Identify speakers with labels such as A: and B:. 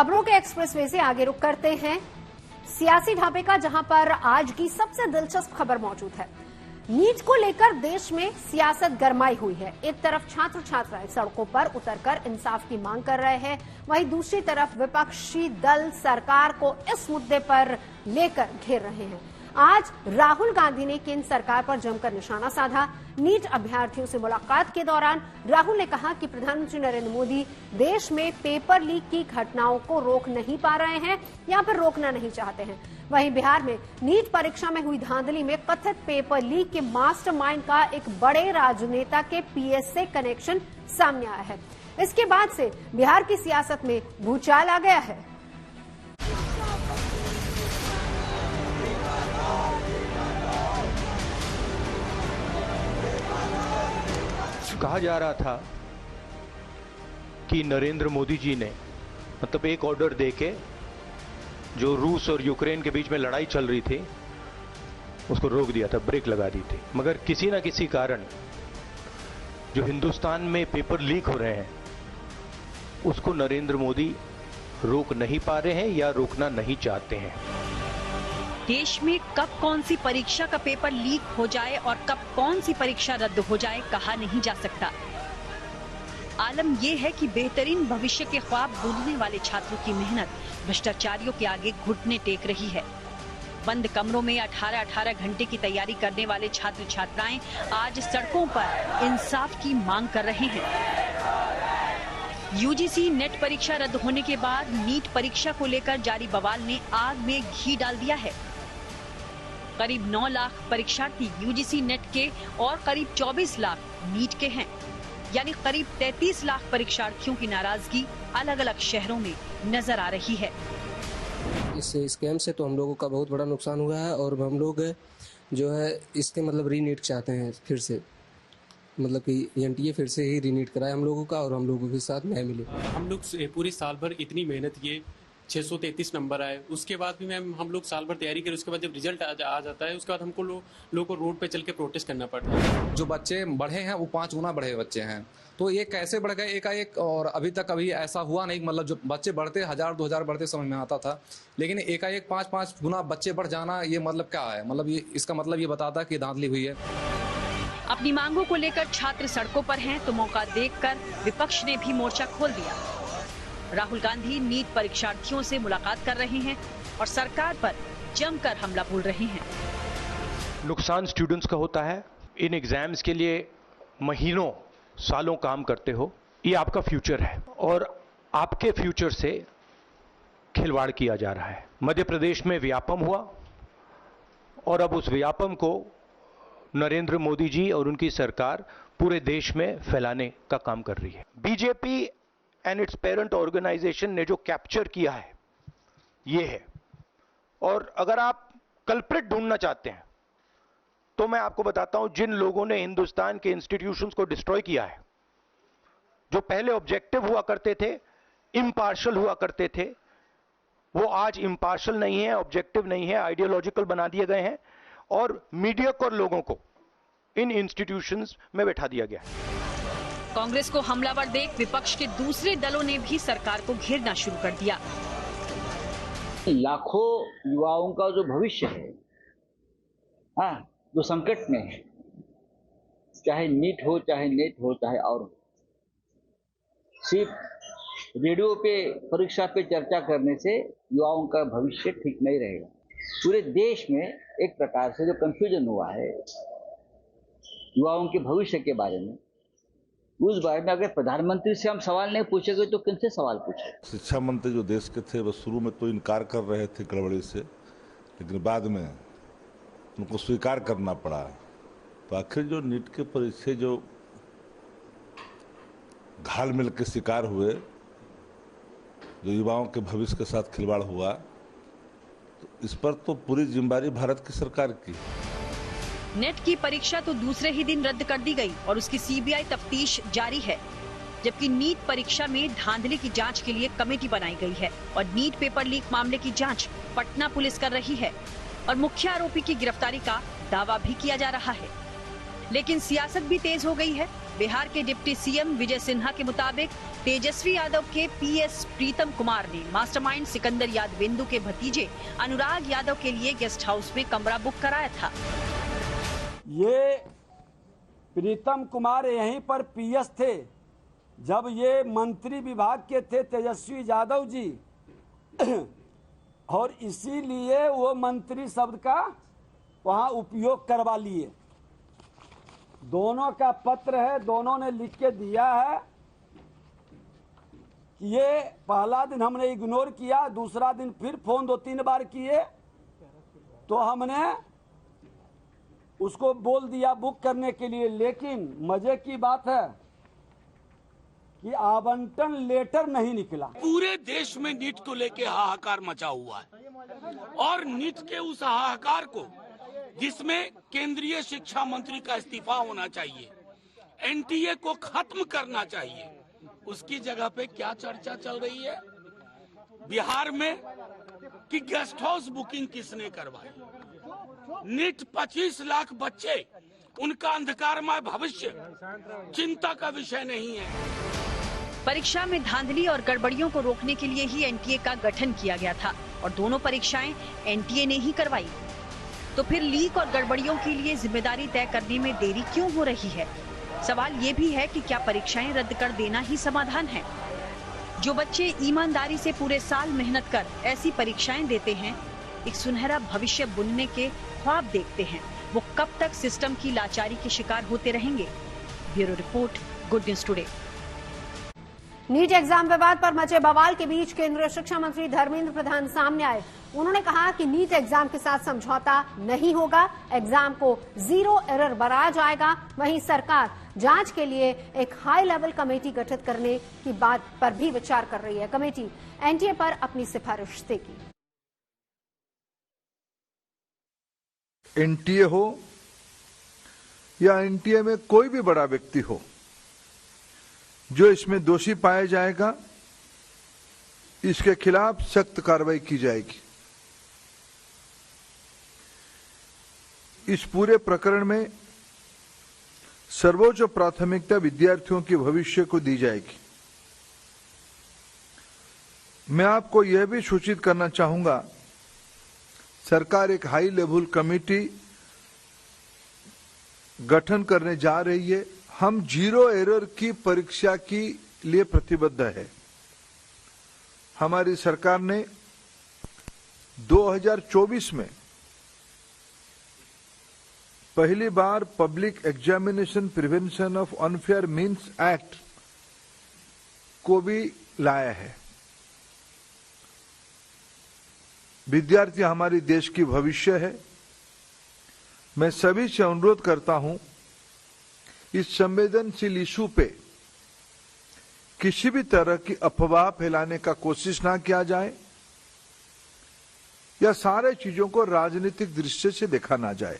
A: खबरों के एक्सप्रेसवे से आगे रुख करते हैं सियासी ढाबे का, जहां पर आज की सबसे दिलचस्प खबर मौजूद है। नीट को लेकर देश में सियासत गरमाई हुई है। एक तरफ छात्र छात्राएं सड़कों पर उतरकर इंसाफ की मांग कर रहे हैं, वहीं दूसरी तरफ विपक्षी दल सरकार को इस मुद्दे पर लेकर घेर रहे हैं। आज राहुल गांधी ने केंद्र सरकार पर जमकर निशाना साधा। नीट अभ्यर्थियों से मुलाकात के दौरान राहुल ने कहा कि प्रधानमंत्री नरेंद्र मोदी देश में पेपर लीक की घटनाओं को रोक नहीं पा रहे हैं या फिर रोकना नहीं चाहते हैं। वहीं बिहार में नीट परीक्षा में हुई धांधली में कथित पेपर लीक के मास्टरमाइंड का एक बड़े राजनेता के पीएस से कनेक्शन सामने आया है। इसके बाद से बिहार की सियासत में भूचाल आ गया है।
B: कहा जा रहा था कि नरेंद्र मोदी जी ने मतलब एक ऑर्डर देके जो रूस और यूक्रेन के बीच में लड़ाई चल रही थी उसको रोक दिया था, ब्रेक लगा दी थी। मगर किसी ना किसी कारण जो हिंदुस्तान में पेपर लीक हो रहे हैं उसको नरेंद्र मोदी रोक नहीं पा रहे हैं या रोकना नहीं चाहते हैं।
C: देश में कब कौन सी परीक्षा का पेपर लीक हो जाए और कब कौन सी परीक्षा रद्द हो जाए कहा नहीं जा सकता। आलम यह है कि बेहतरीन भविष्य के ख्वाब बुनने वाले छात्रों की मेहनत भ्रष्टाचारियों के आगे घुटने टेक रही है। बंद कमरों में 18-18 घंटे की तैयारी करने वाले छात्र छात्राएं आज सड़कों पर इंसाफ की मांग कर रहे हैं। यूजीसी नेट परीक्षा रद्द होने के बाद नीट परीक्षा को लेकर जारी बवाल ने आग में घी डाल दिया है। करीब 9 लाख परीक्षार्थी यूजीसी नेट के और करीब 24 लाख नीट के हैं, यानी करीब 33 लाख परीक्षार्थियों की नाराजगी अलग अलग शहरों में नजर आ रही है।
D: इस स्कैम से तो हम लोगों का बहुत बड़ा नुकसान हुआ है और हम लोग जो है इसके मतलब रीनीट चाहते हैं, फिर से मतलब कि एनटीए फिर से ही रीनीट कराए हम लोगों का और हम लोगों के साथ न्याय मिले।
E: हम लोग पूरी साल भर इतनी मेहनत किए, 633 नंबर आए, उसके बाद भी मैम हम लोग साल भर तैयारी करें, उसके बाद जब रिजल्ट आ जाता है उसके बाद हमको लोगों को रोड पे चल के प्रोटेस्ट करना पड़ता है।
F: जो बच्चे बढ़े हैं वो 5 गुना बढ़े बच्चे हैं, तो ये कैसे बढ़ गए एकाएक? और अभी ऐसा हुआ नहीं, मतलब जो बच्चे बढ़ते 1000-2000 बढ़ते समझ में आता था, लेकिन एकाएक 5-5 गुना बच्चे बढ़ जाना ये मतलब क्या है? मतलब ये इसका मतलब ये बताता है कि धांधली हुई है।
C: अपनी मांगों को लेकर छात्र सड़कों पर हैं तो मौका देखकर विपक्ष ने भी मोर्चा खोल दिया। राहुल गांधी नीट परीक्षार्थियों से मुलाकात कर रहे हैं और सरकार पर जमकर हमला बोल रहे हैं।
B: नुकसान स्टूडेंट्स का होता है। इन एग्जाम्स के लिए महीनों सालों काम करते हो, ये आपका फ्यूचर है और आपके फ्यूचर से खिलवाड़ किया जा रहा है। मध्य प्रदेश में व्यापम हुआ और अब उस व्यापम को नरेंद्र मोदी जी और उनकी सरकार पूरे देश में फैलाने का काम कर रही है। BJP and its parent organisation ने जो कैप्चर किया है ये है, और अगर आप कल्प्रिट ढूंढना चाहते हैं तो मैं आपको बताता हूं जिन लोगों ने हिंदुस्तान के इंस्टीट्यूशंस को डिस्ट्रॉय किया है, जो पहले ऑब्जेक्टिव हुआ करते थे, इम्पार्शल हुआ करते थे, वो आज इम्पार्शल नहीं है, ऑब्जेक्टिव नहीं है, आइडियोलॉजिकल बना दिए गए हैं और मीडियोकर लोगों को इन इंस्टीट्यूशंस में बैठा दिया गया है।
C: कांग्रेस को हमलावर देख विपक्ष के दूसरे दलों ने भी सरकार को घेरना शुरू कर दिया।
G: लाखों युवाओं का जो भविष्य है, जो संकट में है, चाहे नीट हो, चाहे नेट हो, चाहे और हो, सिर्फ रेडियो पे परीक्षा पे चर्चा करने से युवाओं का भविष्य ठीक नहीं रहेगा। पूरे देश में एक प्रकार से जो कंफ्यूजन हुआ है युवाओं के भविष्य के बारे में, उस बारे में अगर प्रधानमंत्री से हम सवाल नहीं पूछेंगे तो किनसे सवाल पूछे?
H: शिक्षा मंत्री जो देश के थे वो शुरू में तो इनकार कर रहे थे गड़बड़ी से, लेकिन बाद में उनको स्वीकार करना पड़ा। तो आखिर जो नीट के परीक्षे जो घाल मिल के शिकार हुए, जो युवाओं के भविष्य के साथ खिलवाड़ हुआ, तो इस पर तो पूरी जिम्मेदारी भारत की सरकार की।
C: नेट की परीक्षा तो दूसरे ही दिन रद्द कर दी गई और उसकी सीबीआई तफ्तीश जारी है, जबकि नीट परीक्षा में धांधली की जांच के लिए कमेटी बनाई गई है और नीट पेपर लीक मामले की जांच पटना पुलिस कर रही है और मुख्य आरोपी की गिरफ्तारी का दावा भी किया जा रहा है। लेकिन सियासत भी तेज हो गई है। बिहार के डिप्टी सीएम विजय सिन्हा के मुताबिक तेजस्वी यादव के पीएस प्रीतम कुमार ने मास्टरमाइंड सिकंदर यादवेंदु के भतीजे अनुराग यादव के लिए गेस्ट हाउस में कमरा बुक कराया था।
I: ये प्रीतम कुमार यहीं पर पीएस थे जब ये मंत्री विभाग के थे तेजस्वी यादव जी और इसीलिए वो मंत्री शब्द का वहां उपयोग करवा लिए। दोनों का पत्र है, दोनों ने लिख के दिया है कि ये पहला दिन हमने इग्नोर किया, दूसरा दिन फिर फोन 2-3 बार किए तो हमने उसको बोल दिया बुक करने के लिए। लेकिन मजे की बात है कि आवंटन लेटर नहीं निकला।
J: पूरे देश में नीट को लेके हाहाकार मचा हुआ है और नीट के उस हाहाकार को जिसमें केंद्रीय शिक्षा मंत्री का इस्तीफा होना चाहिए, एनटीए को खत्म करना चाहिए, उसकी जगह पे क्या चर्चा चल रही है बिहार में कि गेस्ट हाउस बुकिंग किसने करवाई। नीट 25 लाख बच्चे, उनका अंधकारमय भविष्य चिंता का विषय नहीं है।
C: परीक्षा में धांधली और गड़बड़ियों को रोकने के लिए ही एनटीए का गठन किया गया था और दोनों परीक्षाएं एनटीए ने ही करवाई। तो फिर लीक और गड़बड़ियों के लिए जिम्मेदारी तय करने में देरी क्यों हो रही है? सवाल ये भी है कि क्या परीक्षाएं रद्द कर देना ही समाधान है? जो बच्चे ईमानदारी से पूरे साल मेहनत कर ऐसी परीक्षाएं देते हैं, एक सुनहरा भविष्य बुनने के ख्वाब देखते हैं, वो कब तक सिस्टम की लाचारी के शिकार होते रहेंगे? Bureau report, good news today.
A: NEET exam विवाद पर मचे बवाल के बीच केंद्रीय शिक्षा मंत्री धर्मेंद्र प्रधान सामने आए। उन्होंने कहा कि नीट एग्जाम के साथ समझौता नहीं होगा, एग्जाम को 0 एरर बनाया जाएगा। वहीं सरकार जांच के लिए एक हाई लेवल कमेटी गठित करने की बात पर भी विचार कर रही है। कमेटी एनटीए पर अपनी सिफारिश देगी।
K: एनटीए हो या एनटीए में कोई भी बड़ा व्यक्ति हो, जो इसमें दोषी पाया जाएगा, इसके खिलाफ सख्त कार्रवाई की जाएगी। इस पूरे प्रकरण में सर्वोच्च प्राथमिकता विद्यार्थियों के भविष्य को दी जाएगी। मैं आपको यह भी सूचित करना चाहूंगा, सरकार एक हाई लेवल कमेटी गठन करने जा रही है। हम 0 एरर की परीक्षा के लिए प्रतिबद्ध है। हमारी सरकार ने 2024 में पहली बार public examination prevention of unfair means act को भी लाया है। विद्यार्थी हमारे देश की भविष्य है। मैं सभी से अनुरोध करता हूं, इस संवेदनशील इशू पे किसी भी तरह की अफवाह फैलाने का कोशिश ना किया जाए या सारे चीजों को राजनीतिक दृष्टि से देखा ना जाए।